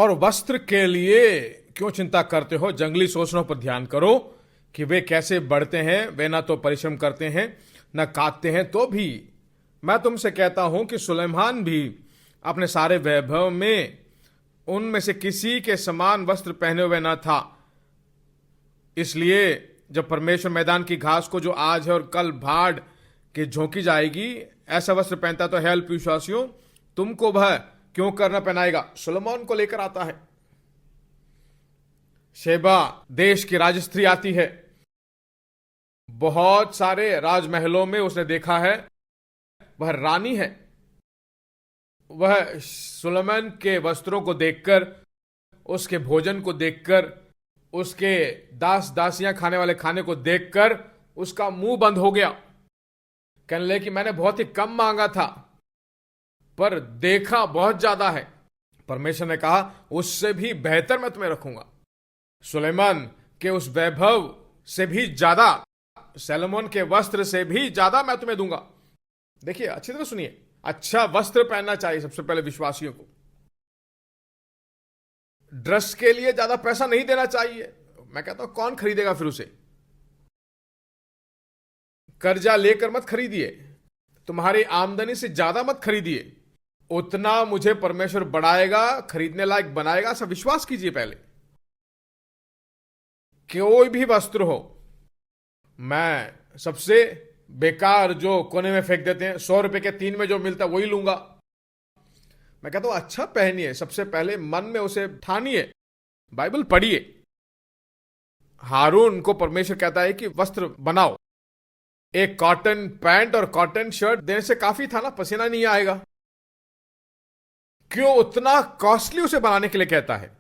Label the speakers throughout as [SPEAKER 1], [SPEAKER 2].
[SPEAKER 1] और वस्त्र के लिए क्यों चिंता करते हो? जंगली शोषणों पर ध्यान करो कि वे कैसे बढ़ते हैं। वे ना तो परिश्रम करते हैं न काटते हैं। तो भी मैं तुमसे कहता हूं कि सुलेमान भी अपने सारे वैभव में उनमें से किसी के समान वस्त्र पहने हुए न था। इसलिए जब परमेश्वर मैदान की घास को जो आज है और कल भाड़ के झोंकी जाएगी ऐसा वस्त्र पहनता तो है अल्पविश्वासियों, तुमको वह क्यों करना पहनाएगा? सुलेमान को लेकर आता है। शेबा देश की राजस्त्री आती है। बहुत सारे राजमहलों में उसने देखा है, वह रानी है। वह सुलेमान के वस्त्रों को देखकर, उसके भोजन को देखकर, उसके दास दासियां खाने वाले खाने को देखकर उसका मुंह बंद हो गया। कहने लगे कि मैंने बहुत ही कम मांगा था पर देखा बहुत ज्यादा है। परमेश्वर ने कहा उससे भी बेहतर मैं तुम्हें रखूंगा। सुलेमान के उस वैभव से भी ज्यादा, सैलोमोन के वस्त्र से भी ज्यादा मैं तुम्हें दूंगा। देखिए अच्छी तरह सुनिए, अच्छा वस्त्र पहनना चाहिए सबसे पहले विश्वासियों को। ड्रेस के लिए ज्यादा पैसा नहीं देना चाहिए। मैं कहता हूं कौन खरीदेगा फिर उसे? कर्जा लेकर मत खरीदिए, तुम्हारी आमदनी से ज्यादा मत खरीदिए। उतना मुझे परमेश्वर बढ़ाएगा, खरीदने लायक बनाएगा, ऐसा विश्वास कीजिए पहले। कोई भी वस्त्र हो, मैं सबसे बेकार जो कोने में फेंक देते हैं, 100 रुपए के 3 में जो मिलता है वही लूंगा। मैं कहता हूं अच्छा पहनिए, सबसे पहले मन में उसे ठानिए, बाइबल पढ़िए। हारून को परमेश्वर कहता है कि वस्त्र बनाओ। एक कॉटन पैंट और कॉटन शर्ट देने से काफी था ना, पसीना नहीं आएगा। क्यों उतना कॉस्टली उसे बनाने के लिए कहता है?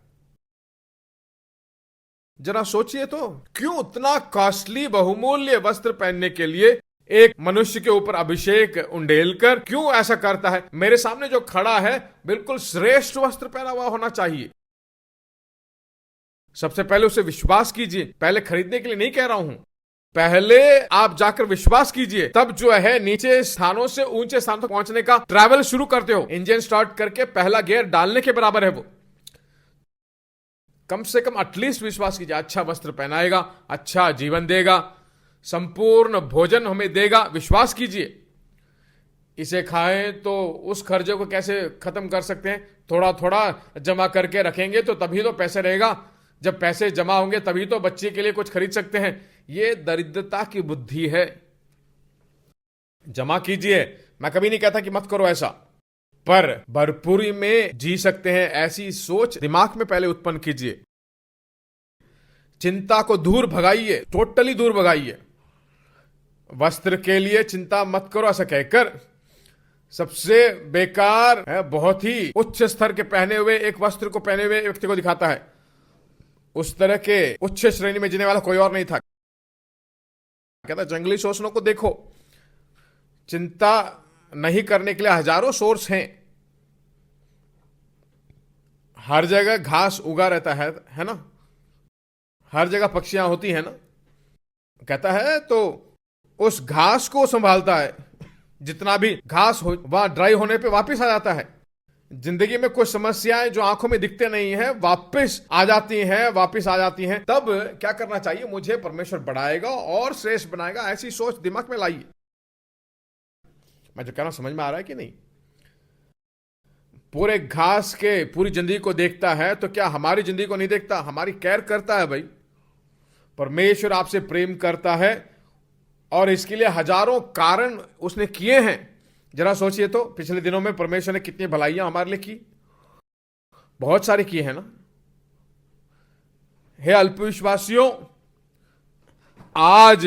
[SPEAKER 1] जरा सोचिए तो, क्यों उतना कॉस्टली बहुमूल्य वस्त्र पहनने के लिए एक मनुष्य के ऊपर अभिषेक उंडेलकर क्यों ऐसा करता है? मेरे सामने जो खड़ा है बिल्कुल श्रेष्ठ वस्त्र पहना हुआ होना चाहिए। सबसे पहले उसे विश्वास कीजिए। पहले खरीदने के लिए नहीं कह रहा हूं, पहले आप जाकर विश्वास कीजिए, तब जो है नीचे स्थानों से ऊंचे स्थान तक पहुंचने का ट्रैवल शुरू करते हो। इंजन स्टार्ट करके पहला गियर डालने के बराबर है वो। कम से कम एटलीस्ट विश्वास कीजिए, अच्छा वस्त्र पहनाएगा, अच्छा जीवन देगा, संपूर्ण भोजन हमें देगा। विश्वास कीजिए। इसे खाएं तो उस खर्चे को कैसे खत्म कर सकते हैं? थोड़ा थोड़ा जमा करके रखेंगे तो तभी तो पैसे रहेगा। जब पैसे जमा होंगे तभी तो बच्चे के लिए कुछ खरीद सकते हैं। यह दरिद्रता की बुद्धि है। जमा कीजिए, मैं कभी नहीं कहता कि मत करो ऐसा, पर भरपूरी में जी सकते हैं ऐसी सोच दिमाग में पहले उत्पन्न कीजिए। चिंता को दूर भगाइए, टोटली दूर भगाइए। वस्त्र के लिए चिंता मत करो ऐसा कहकर सबसे बेकार है, बहुत ही उच्च स्तर के पहने हुए एक वस्त्र को पहने हुए व्यक्ति को दिखाता है। उस तरह के उच्च श्रेणी में जीने वाला कोई और नहीं था। कहता जंगली शोषणों को देखो। चिंता नहीं करने के लिए हजारों सोर्स हैं। हर जगह घास उगा रहता है ना, हर जगह पक्षियां होती है ना। कहता है तो उस घास को संभालता है। जितना भी घास हो वहां ड्राई होने पे वापस आ जाता है। जिंदगी में कुछ समस्याएं जो आंखों में दिखते नहीं है वापस आ जाती हैं। तब क्या करना चाहिए? मुझे परमेश्वर बढ़ाएगा और श्रेष्ठ बनाएगा, ऐसी सोच दिमाग में लाइए। मैं जो कह रहा हूं समझ में आ रहा है कि नहीं? पूरे घास के पूरी जिंदगी को देखता है तो क्या हमारी जिंदगी को नहीं देखता? हमारी केयर करता है भाई। परमेश्वर आपसे प्रेम करता है और इसके लिए हजारों कारण उसने किए हैं। जरा सोचिए तो, पिछले दिनों में परमेश्वर ने कितनी भलाइयां हमारे लिए की, बहुत सारी की है ना। हे अल्पविश्वासियों, आज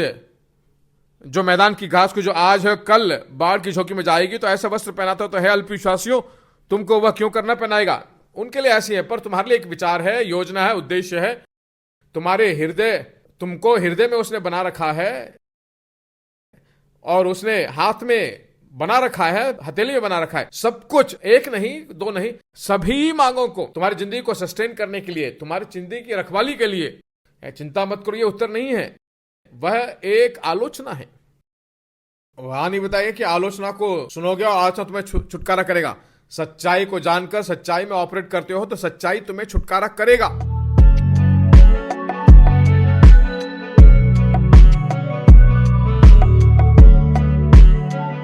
[SPEAKER 1] जो मैदान की घास को जो आज है कल बाढ़ की झोंकी में जाएगी, तो ऐसा वस्त्र पहनाता हो तो हे अल्पविश्वासियों, तुमको वह क्यों करना पहनाएगा? उनके लिए ऐसी है, पर तुम्हारे लिए एक विचार है, योजना है, उद्देश्य है। तुम्हारे हृदय, तुमको हृदय में उसने बना रखा है और उसने हाथ में बना रखा है, हथेली में बना रखा है। सब कुछ, एक नहीं दो नहीं, सभी मांगों को तुम्हारी जिंदगी को सस्टेन करने के लिए, तुम्हारी जिंदगी की रखवाली के लिए। चिंता मत करो, ये उत्तर नहीं है, वह एक आलोचना है। वहां नहीं बताइए कि आलोचना को सुनोगे और आलोचना तुम्हें छुटकारा करेगा। सच्चाई को जानकर सच्चाई में ऑपरेट करते हो तो सच्चाई तुम्हें छुटकारा करेगा।